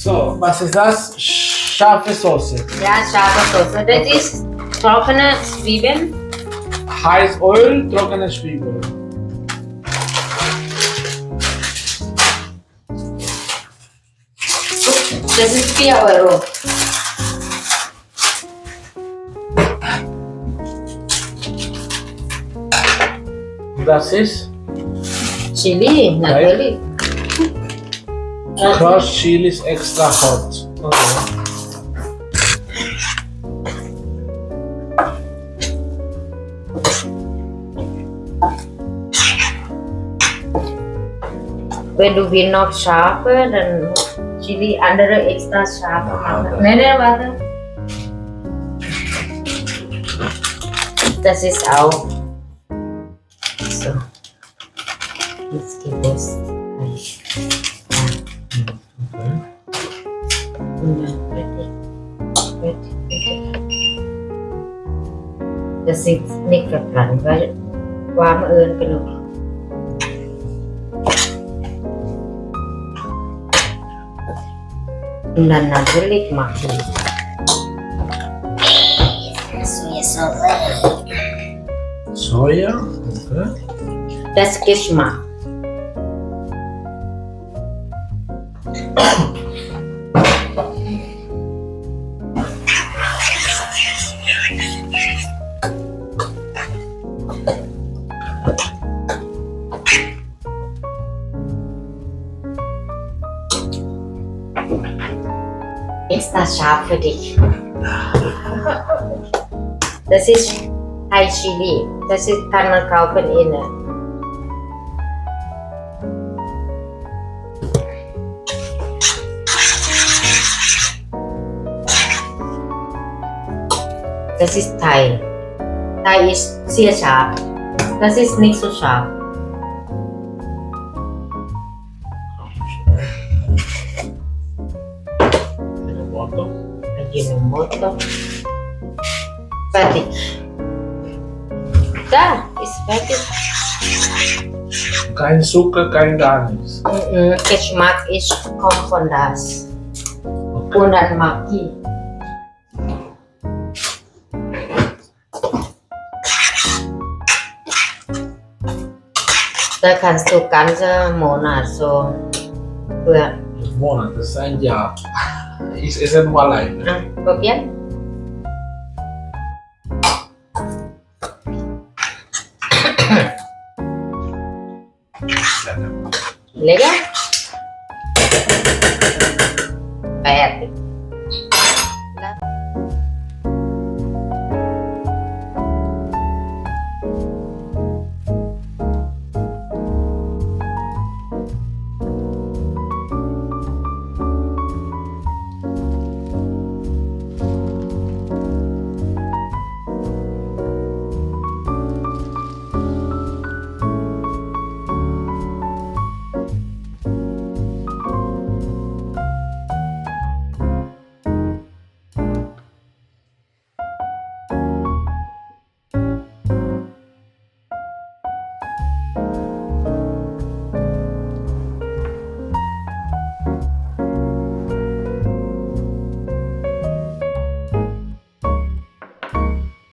So, was ist das? Scharfe Soße. Ja, scharfe Soße. Das ist trockene Zwiebeln. Heiß Öl, trockene Zwiebeln. Das ist 4 Euro. Das ist Chili, natürlich. Crushed Chili is extra hot. Okay. Wenn du willst noch scharfer, dann Chili andere extra scharfe machen. Nein, warte. Das ist auch so. Jetzt gibt es und dann fertig. Das ist nicht verbrannt, weil warm Öl genug. Und dann natürlich machen. Soja. Okay. Das Geschmack. Extra scharf für dich. Das ist Thai Chili. Das ist, kann man kaufen in Das ist Thai. Thai ist sehr scharf. Das ist nicht so scharf. Ajinomoto. Fertig. Da ist fertig. Kein Zucker, kein gar nichts. Geschmack ist kommt von das. Und dann Maggi. Da kannst du ganze Monat so für Monat, das ist ein Jahr. Ich esse nur alleine. probieren. Lecker?